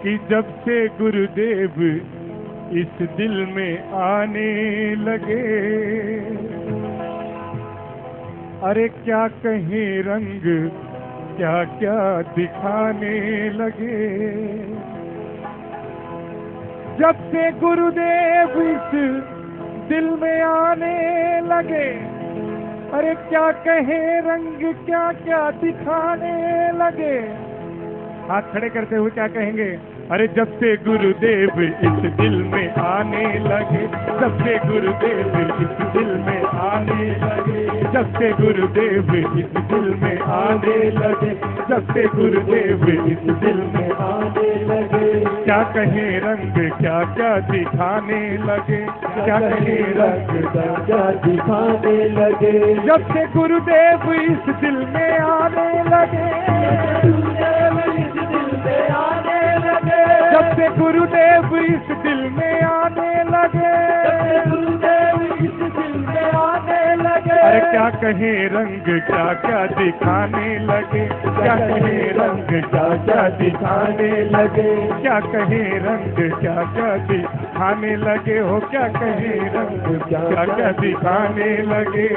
कि जब से गुरुदेव इस दिल में आने लगे, अरे क्या कहें रंग क्या क्या दिखाने लगे। जब से गुरुदेव इस दिल में आने लगे, अरे क्या कहें रंग क्या क्या दिखाने लगे। हाथ खड़े करते हुए क्या कहेंगे? अरे जब से गुरुदेव इस दिल में आने लगे, जब से गुरुदेव इस दिल में आने लगे, जब से गुरुदेव इस दिल में आने लगे, जब से गुरुदेव इस दिल में आने लगे। क्या कहें रंग क्या क्या दिखाने लगे, क्या कहें रंग क्या क्या दिखाने लगे। जब से गुरुदेव इस दिल में आने लगे, जब से गुरुदेव इस दिल में आने लगे, गुरुदेव इस दिल में आने लगे। अरे क्या कहें रंग क्या क्या दिखाने लगे, क्या कहें रंग क्या क्या दिखाने लगे, क्या कहें रंग क्या क्या दिखाने लगे हो, क्या कहें रंग क्या क्या दिखाने लगे।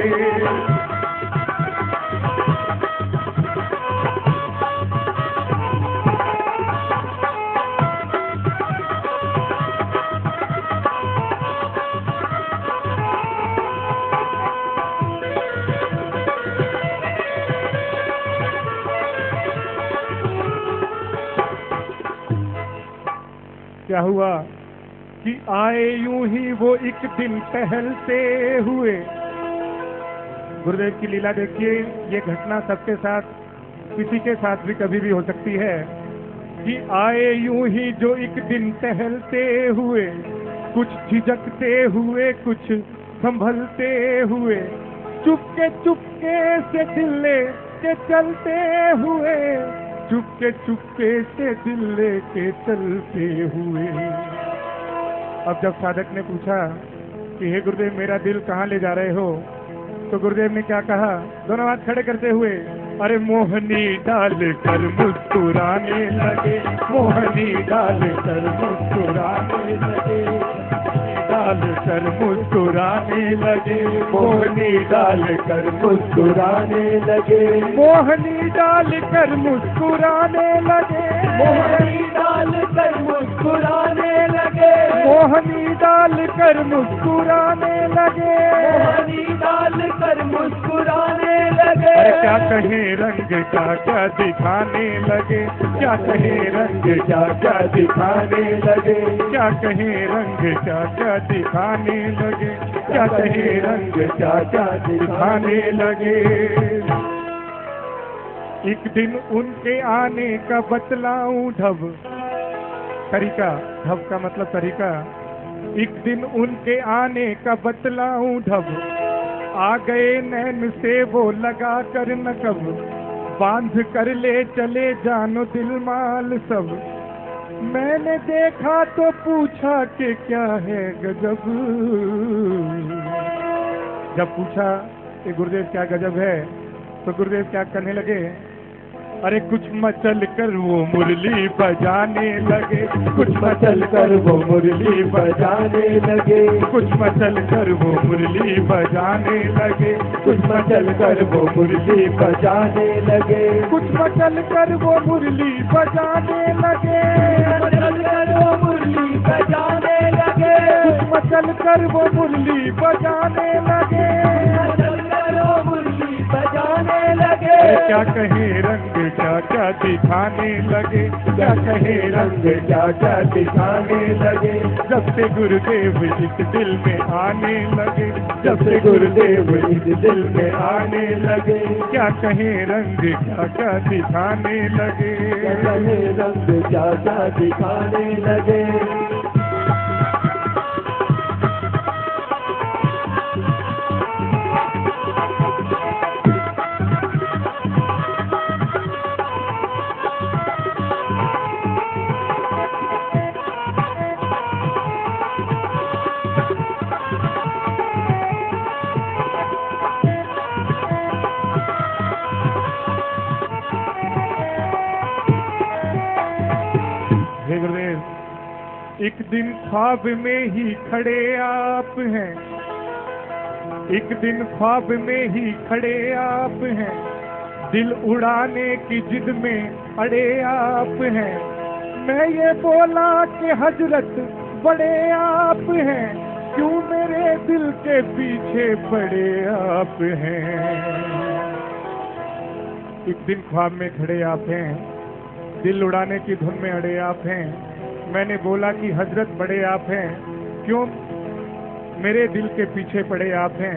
क्या हुआ कि आए यूं ही वो एक दिन टहलते हुए। गुरुदेव की लीला देखिए, ये घटना सबके साथ, किसी के साथ भी कभी भी हो सकती है कि आए यूं ही जो एक दिन टहलते हुए, कुछ झिझकते हुए कुछ संभलते हुए, चुपके से दिल के चलते हुए, चुपके से दिल लेके चलते हुए। अब जब साधक ने पूछा कि हे गुरुदेव मेरा दिल कहाँ ले जा रहे हो, तो गुरुदेव ने क्या कहा, दोनों हाथ खड़े करते हुए, अरे मोहनी डाल कर मुस्कुराने लगे, मोहनी डाल कर मुस्कुराने लगे, डाल कर मुस्कुराने लगे, मोहनी डाल कर मुस्कुराने लगे, मोहनी डाल कर मुस्कुराने लगे, मोहनी डाल कर मुस्कुराने लगे, मोहनी डाल कर मुस्कुराने लगे, मोहनी डाल कर मुस्कुराने लगे। अरे क्या कहें रंग क्या क्या दिखाने लगे, क्या कहें रंग क्या क्या दिखाने लगे, क्या कहें रंग क्या क्या दिखाने लगे, क्या कहें रंग क्या क्या दिखाने लगे। एक दिन उनके आने का बतलाऊं ढब, तरीका, ढब का मतलब तरीका। एक दिन उनके आने का बतलाऊं ढब, आ गए नैन से वो लगा कर नकब, बांध कर ले चले जानो दिल माल सब। मैंने देखा तो पूछा कि क्या है गजब। जब पूछा कि गुरुदेव क्या गजब है, तो गुरुदेव क्या करने लगे, अरे कुछ मचल कर वो मुरली बजाने लगे, कुछ मचल कर वो मुरली बजाने लगे, कुछ मचल कर वो मुरली बजाने लगे, कुछ मचल कर वो मुरली बजाने लगे, कुछ मचल कर वो मुरली बजाने लगे, मचल कर वो मुरली बजाने लगे, कुछ मचल कर वो मुरली बजाने लगे, मचल कर वो मुरली बजाने लगे। क्या कहें रंग क्या क्या दिखाने लगे, क्या कहें रंग क्या क्या दिखाने लगे। जब से गुरुदेव इस दिल में आने लगे, जब से गुरुदेव इस दिल में आने लगे, क्या कहें रंग क्या क्या दिखाने लगे, क्या कहें रंग क्या क्या दिखाने लगे। हे गुरुदेव, एक दिन ख्वाब में ही खड़े आप हैं, एक दिन ख्वाब में ही खड़े आप हैं, दिल उड़ाने की जिद में अड़े आप हैं। मैं ये बोला कि हजरत बड़े आप हैं, क्यों मेरे दिल के पीछे पड़े आप हैं। एक दिन ख्वाब में खड़े आप हैं, दिल उड़ाने की धुन में अड़े आप हैं। मैंने बोला कि हजरत बड़े आप हैं, क्यों मेरे दिल के पीछे पड़े आप हैं।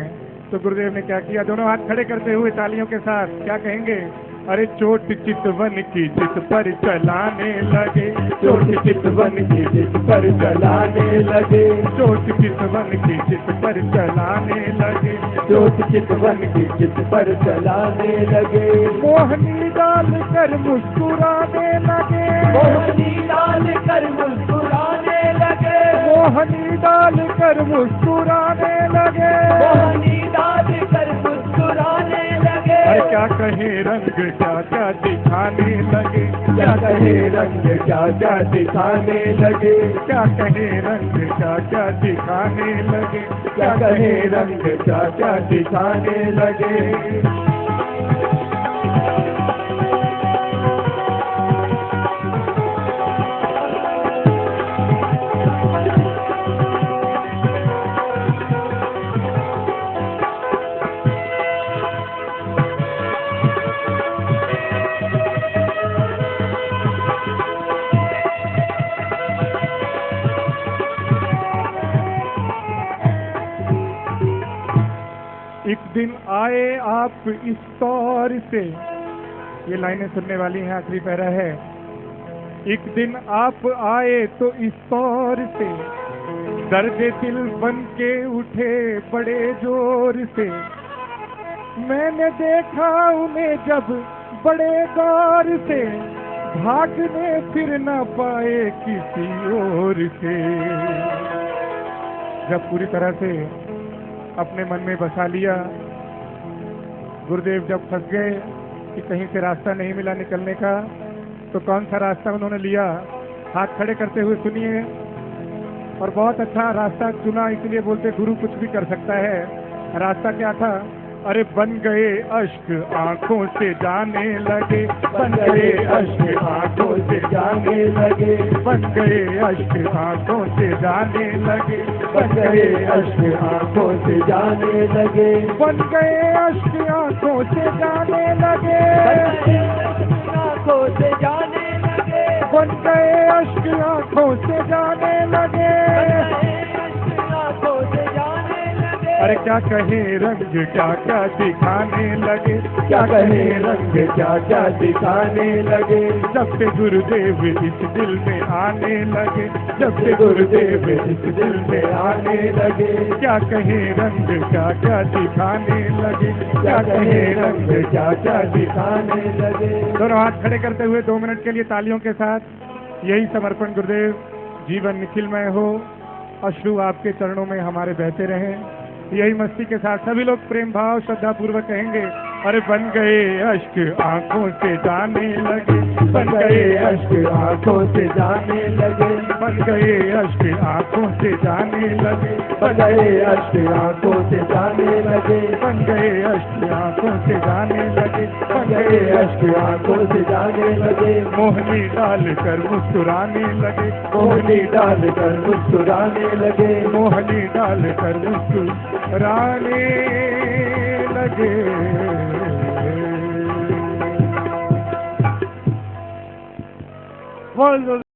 तो गुरुदेव ने क्या किया, दोनों हाथ खड़े करते हुए तालियों के साथ क्या कहेंगे, अरे चोट चितवन की जित पर चलाने लगे, चोट चितवन की जित पर चलाने लगे, चोट चितवन की जित पर चलाने लगे, चोट चितवन की जित पर चलाने लगे। मोहनी डाल कर मुस्कुराने लगे, मोहनी डाल कर मुस्कुराने लगे, मोहनी डाल कर मुस्कुराने लगे, मोहनी डाल कर मुस्कुराने लगे। अरे क्या कहे रंग क्या क्या दिखाने लगे, क्या कहे रंग क्या क्या दिखाने लगे, क्या कहे रंग क्या क्या दिखाने लगे, क्या कहे रंग क्या क्या दिखाने लगे। एक दिन आए आप इस तौर से, ये लाइनें सुनने वाली हैं, आखिरी पैरा है। एक दिन आप आए तो इस तौर से, दर्द दिल बन के उठे बड़े जोर से। मैंने देखा उन्हें जब बड़े गौर से, भागने फिर न पाए किसी और से। जब पूरी तरह से अपने मन में बसा लिया, गुरुदेव जब फंस गए कि कहीं से रास्ता नहीं मिला निकलने का, तो कौन सा रास्ता उन्होंने लिया, हाथ खड़े करते हुए सुनिए। और बहुत अच्छा रास्ता चुना, इसलिए बोलते गुरु कुछ भी कर सकता है। रास्ता क्या था, अरे बन गए अश्क आंखों से जाने लगे, बन गए अश्क आंखों से जाने लगे, बन गए अश्क आंखों से जाने लगे, बन गए अश्क आंखों से जाने लगे, बन गए अश्क आंखों से जाने लगे, आंखों से जाने लगे, बन गए अश्क आंखों से जाने लगे। आंखों से जाने लगे। अरे क्या कहे रंग क्या क्या दिखाने लगे, क्या कहे रंग क्या क्या दिखाने लगे। जब से गुरुदेव इस दिल में आने लगे, जब से गुरुदेव इस दिल में आने लगे, क्या कहे रंग क्या क्या दिखाने लगे, क्या कहे रंग क्या क्या दिखाने लगे। दोनों हाथ खड़े करते हुए 2 मिनट के लिए तालियों के साथ यही समर्पण गुरुदेव, जीवन निखिलमय हो, अश्रु आपके चरणों में हमारे बहते रहें। यही मस्ती के साथ सभी लोग प्रेम भाव श्रद्धा पूर्वक कहेंगे, अरे बन गए अश्क आंखों से जाने लगे, बन गए अश्क आंखों से जाने लगे, बन गए अश्क आंखों से जाने लगे, बन गए अश्क आंखों से जाने लगे, बन गए अश्क आंखों से जाने लगे, बन गए अश्क आंखों से जाने लगे। मोहनी डाल कर मुस्कुराने लगे, मोहनी डाल कर मुस्कुराने लगे, मोहनी डाल कर मुस्कुराने लगे। बोल